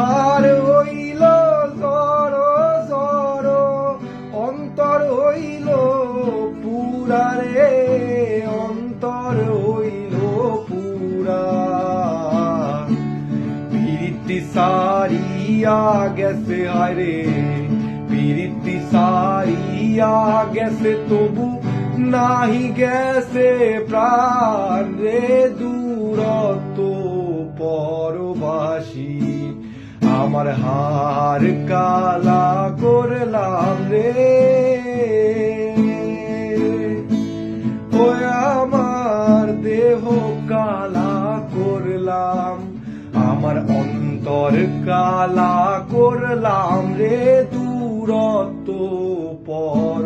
হার হইল জড় জড়, অন্তর হইল পুরা রে, অন্তর হইল পুরা। প্রীতি সারিয়া গেছে হায়রে, প্রীতি সারিয়া গেছে তবু নাহি গেছে প্রাণ রে, দূরত্ব পরবাসী। আমার হার কালা করলাম রে, ওই আমার দেহ কালা করলাম, আমার অন্তর কালা করলাম রে, দূরত্ব পর